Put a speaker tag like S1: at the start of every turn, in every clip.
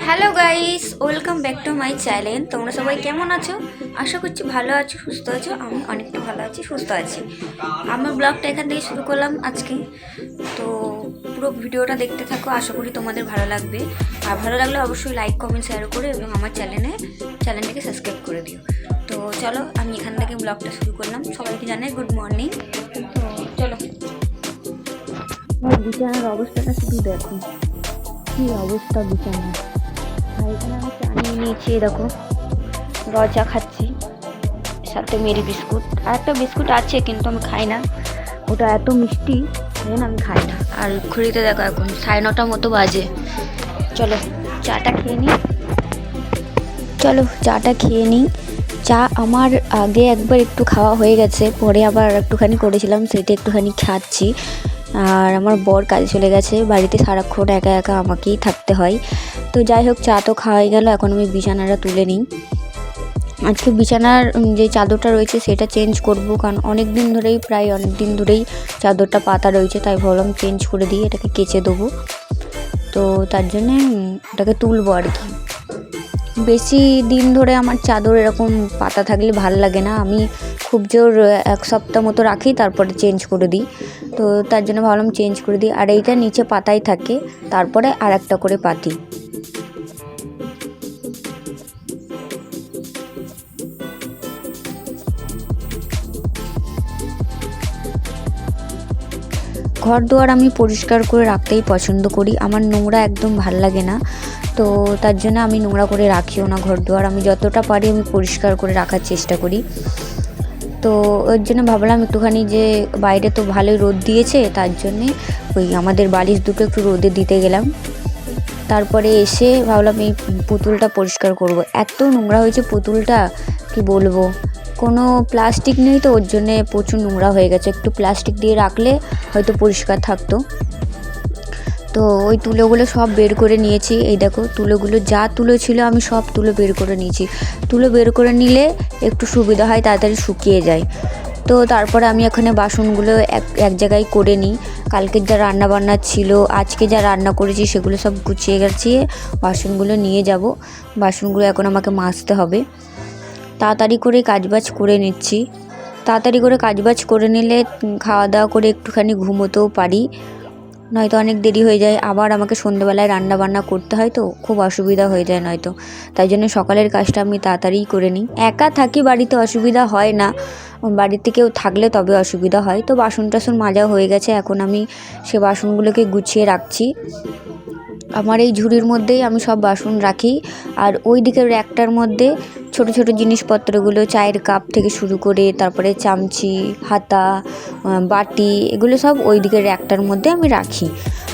S1: Hello guys, welcome back to my channel. তোমরা সবাই কেমন আছো? আশা করছি ভালো আছো, সুস্থ আছো। আমি অনেকটা ভালো আছি, সুস্থ আছি। আমার ব্লগটা এখান থেকে শুরু করলাম আজকে। তো পুরো ভিডিওটা দেখতে থাকো, আশা করি তোমাদের ভালো লাগবে। আর ভালো লাগলে অবশ্যই লাইক কমেন্ট শেয়ার করে এবং আমার চ্যানেলটাকে সাবস্ক্রাইব করে দিও। তো চলো, আমি এখান থেকে ব্লগটা শুরু করলাম। সবাইকে জানাই গুড মর্নিং। তো চলো, বিছানার অবস্থাটা শুধু দেখো, কি অবস্থা বিছানার। আর এখানে আমি চা নিয়ে নিয়েছি, দেখো র চা খাচ্ছি, সাথে মেরি বিস্কুট। আর একটা বিস্কুট আছে কিন্তু আমি খাই না, ওটা এত মিষ্টি, আমি খাই না। আর ঘড়িতে দেখো এখন 9:30 মতো বাজে। চলো চাটা খেয়ে নিই। চা আমার আগে একবার একটু খাওয়া হয়ে গেছে, পরে আবার একটুখানি করেছিলাম, সেটা একটুখানি খাচ্ছি। আর আমার বর কাজে চলে গেছে, বাড়িতে সারাক্ষণ একা একা আমাকেই থাকতে হয়। তো যাই হোক, চা তো খাওয়াই গেল, এখন আমি বিছানাটা তুলে নিই। আজকে বিছানার যে চাদরটা রয়েছে সেটা চেঞ্জ করব, কারণ অনেক দিন ধরেই চাদরটা পাতা রয়েছে, তাই ভাবলাম চেঞ্জ করে দিই, এটাকে কেচে দেবো। তো তার জন্যে এটাকে তুলবো আর কি। বেশি দিন ধরে আমার চাদর এরকম পাতা থাকলে ভালো লাগে না, আমি খুব জোর 1 সপ্তাহ মতো রাখি, তারপরে চেঞ্জ করে দিই। তো তার জন্য ভাবলাম চেঞ্জ করে দিই। আর এইটা নিচে পাতাই থাকে, তারপরে আর একটা করে পাতি। ঘর দুয়ার আমি পরিষ্কার করে রাখতেই পছন্দ করি, আমার নোংরা একদম ভাল লাগে না। তো তার জন্য আমি নোংরা করে রাখিও না ঘর দুয়ার, আমি যতটা পারি আমি পরিষ্কার করে রাখার চেষ্টা করি। তো ওর জন্য ভাবলাম একটুখানি, যে বাইরে তো ভালোই রোদ দিয়েছে, তার জন্যে ওই আমাদের বালিশ দুটো একটু রোদে দিতে গেলাম। তারপরে এসে ভাবলাম এই পুতুলটা পরিষ্কার করব। এত নোংরা হয়েছে পুতুলটা, কি বলবো। কোনো প্লাস্টিক নেই তো, ওর জন্যে প্রচুর নোংরা হয়ে গেছে। একটু প্লাস্টিক দিয়ে রাখলে হয়তো পরিষ্কার থাকতো। তো ওই তুলোগুলো সব বের করে নিয়েছি, এই দেখো তুলোগুলো, যা তুলো ছিল আমি সব তুলো বের করে নিয়েছি। তুলো বের করে নিলে একটু সুবিধা হয়, তাড়াতাড়ি শুকিয়ে যায়। তো তারপরে আমি এখানে বাসনগুলো এক জায়গায় করে নিই। কালকের যা রান্না বান্না ছিল, আজকে যা রান্না করেছি, সেগুলো সব গুছিয়ে গেছিয়ে বাসনগুলো নিয়ে যাব। বাসনগুলো এখন আমাকে মাজতে হবে। তাড়াতাড়ি করে কাজবাজ করে নিচ্ছি। তাড়াতাড়ি করে কাজবাজ করে নিলে খাওয়া দাওয়া করে একটুখানি ঘুমোতেও পারি, নয়তো অনেক দেরি হয়ে যায়। আবার আমাকে সন্ধ্যেবেলায় রান্না বান্না করতে হয়, তো খুব অসুবিধা হয়ে যায় নয়তো। তাই জন্য সকালের কাজটা আমি তাড়াতাড়িই করে নিই। একা থাকি বাড়িতে, অসুবিধা হয় না, বাড়িতে কেউ থাকলে তবে অসুবিধা হয়। তো বাসন টাসন মাজা হয়ে গেছে, এখন আমি সে বাসনগুলোকে গুছিয়ে রাখছি। আমার এই ঝুড়ির মধ্যেই আমি সব বাসন রাখি। আর ওই দিকের র্যাকটার মধ্যে ছোট ছোট জিনিসপত্রগুলো, চায়ের কাপ থেকে শুরু করে, তারপরে চামচি, হাতা, বাটি, এগুলো সব ওই দিকের র্যাকটার মধ্যে আমি রাখি।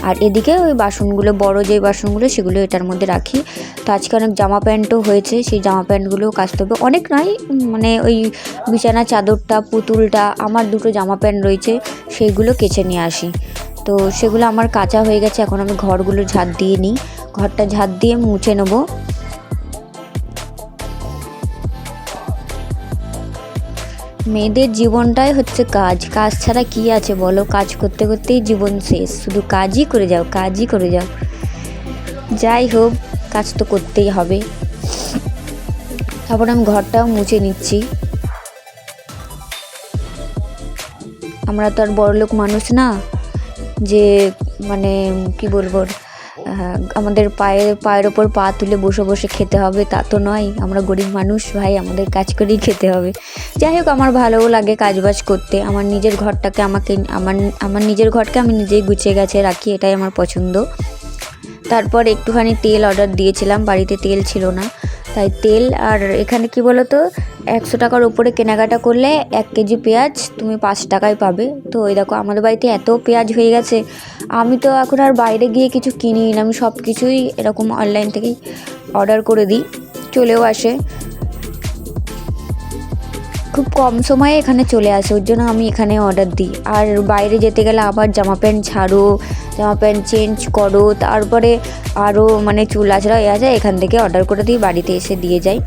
S1: আর এদিকে ওই বাসনগুলো, বড় যে বাসনগুলো, সেগুলো এটার মধ্যে রাখি। তো আজকে অনেক জামা প্যান্টও হয়েছে, সেই জামা প্যান্টগুলোও কাচতে হবে। অনেক নয়, মানে ওই বিছানা চাদরটা, পুতুলটা, আমার দুটো জামা প্যান্ট রয়েছে, সেইগুলো কেচে নিয়ে আসি। তো সেগুলো আমার কাচা হয়ে গেছে, এখন আমি ঘরগুলো ঝাড় দিয়ে নিই। ঘরটা ঝাড় দিয়ে মুছে নেবো। মেয়েদের জীবনটাই হচ্ছে কাজ, কাজ ছাড়া কি আছে বলো। কাজ করতে করতেই জীবন শেষ, শুধু কাজই করে যাও, কাজই করে যাও। যাই হোক, কাজ তো করতেই হবে। তারপর আমি ঘরটাও মুছে নিচ্ছি। আমরা তো আর বড়লোক মানুষ না, যে মানে কি বলবো, আমাদের পায়ের ওপর পা তুলে বসে বসে খেতে হবে, তা তো নয়। আমরা গরিব মানুষ ভাই, আমাদের কাজ করেই খেতে হবে। যাই হোক, আমার ভালোও লাগে কাজবাজ করতে। আমার নিজের ঘরটাকে আমার নিজের ঘরকে আমি নিজেই গুছিয়ে গেছে রাখি, এটাই আমার পছন্দ। তারপর একটুখানি তেল অর্ডার দিয়েছিলাম, বাড়িতে তেল ছিল না, তাই তেল। আর এখানে কি বলো তো, 100 টাকার উপরে কেনাকাটা করলে 1 কেজি পেঁয়াজ তুমি 5 টাকায় পাবে। তো ওই দেখো, আমাদের বাড়িতে এত পেঁয়াজ হয়ে গেছে, আমি তো এখন আর বাইরে গিয়ে কিছু কিনি না, আমি সব কিছুই এরকম অনলাইন থেকেই অর্ডার করে দিই, চলেও আসে। খুব কম সময়ে এখানে চলে আসে, ওর জন্য আমি এখানে অর্ডার দিই। আর বাইরে যেতে গেলে আবার জামা প্যান্ট ছাড়ো, জামা প্যান্ট চেঞ্জ করো, তারপরে আরও মানে চুল আছড়া হয়ে আছে, এখান থেকে অর্ডার করে দিই, বাড়িতে এসে দিয়ে যাই।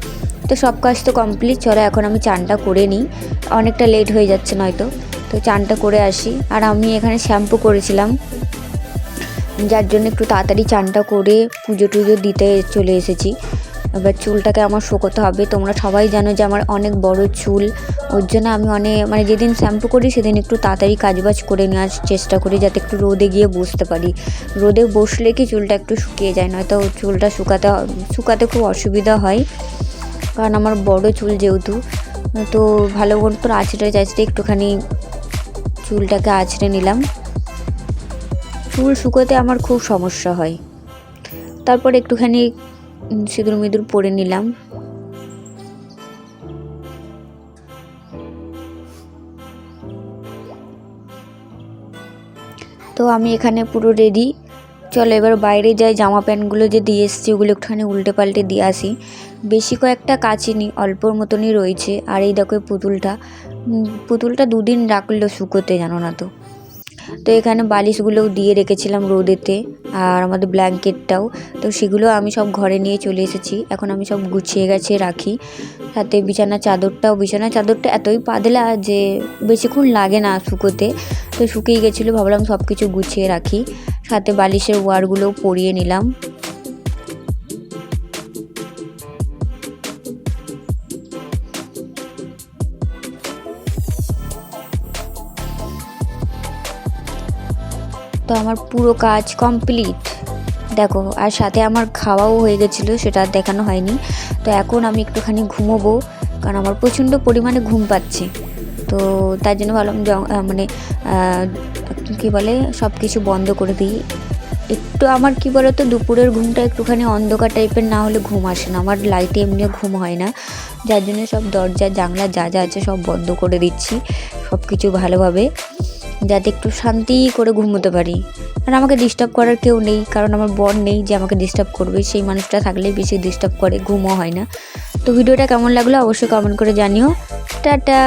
S1: তো সব কাজ তো কমপ্লিট। চলো এখন আমি চানটা করে নিই, অনেকটা লেট হয়ে যাচ্ছে নয়তো। তো চানটা করে আসি। আর আমি এখানে শ্যাম্পু করেছিলাম, যার জন্য একটু তাড়াতাড়ি চানটা করে পুজো টুজো দিতে চলে এসেছি। এবার চুলটাকে আমার শুকোতে হবে। তোমরা সবাই জানো যে আমার অনেক বড় চুল, ওর জন্য আমি মানে যেদিন শ্যাম্পু করি সেদিন একটু তাড়াতাড়ি কাজবাজ করে নেওয়ার চেষ্টা করি, যাতে একটু রোদে গিয়ে বসতে পারি। রোদে বসলে কি চুলটা একটু শুকিয়ে যায়, নয়তো চুলটা শুকাতে খুব অসুবিধা হয়, কারণ আমার বড় চুল যেহেতু। তো ভালো মতো আঁচড়ে একটুখানি চুলটাকে আঁচড়ে নিলাম। চুল শুকোতে আমার খুব সমস্যা হয়। তারপর একটুখানি সিঁদুর মিঁদুর পরে নিলাম। তো আমি এখানে পুরো রেডি। চলো এবার বাইরে যাই, জামা প্যান্টগুলো যে দিয়ে এসেছি ওগুলো একটুখানি উল্টে পাল্টে দিয়ে আসি। বেশি কয়েকটা কাচিনি, অল্পর মতনই রয়েছে। আর এই দেখো পুতুলটা 2 দিন রাখলো শুকোতে, জানো না তো। তো এখানে বালিশগুলোও দিয়ে রেখেছিলাম রোদেতে, আর আমাদের ব্ল্যাঙ্কেটটাও। তো সেগুলো আমি সব ঘরে নিয়ে চলে এসেছি। এখন আমি সব গুছিয়ে গেছে রাখি। সাথে বিছানার চাদরটা এতই পাতলা যে বেশিক্ষণ লাগে না শুকোতে। তো শুকিয়ে গেছিলো, ভাবলাম সব কিছু গুছিয়ে রাখি। সাথে বালিশের ওয়্যারগুলোও পরিয়ে নিলাম। তো আমার পুরো কাজ কমপ্লিট দেখো। আর সাথে আমার খাওয়াও হয়ে গেছিলো, সেটা আর দেখানো হয়নি। তো এখন আমি একটুখানি ঘুমোবো, কারণ আমার প্রচণ্ড পরিমাণে ঘুম পাচ্ছে। তো তার জন্য ভাবলাম মানে কী বলে সব কিছু বন্ধ করে দিই। একটু আমার কী বলো তো, দুপুরের ঘুমটা একটুখানি অন্ধকার টাইপের না হলে ঘুম আসে না। আমার লাইটে এমনিও ঘুম হয় না, যার জন্য সব দরজা জানলা যা যা আছে সব বন্ধ করে দিচ্ছি, সব কিছু ভালোভাবে, যাতে একটু শান্তি করে ঘুমোতে পারি। আর আমাকে ডিস্টার্ব করার কেউ নেই, কারণ আমার বর নেই যে আমাকে ডিস্টার্ব করবে। সেই মানুষটা থাকলেই বেশি ডিস্টার্ব করে, ঘুমও হয় না। তো ভিডিওটা কেমন লাগলো অবশ্যই কমেন্ট করে জানিও। টাটা।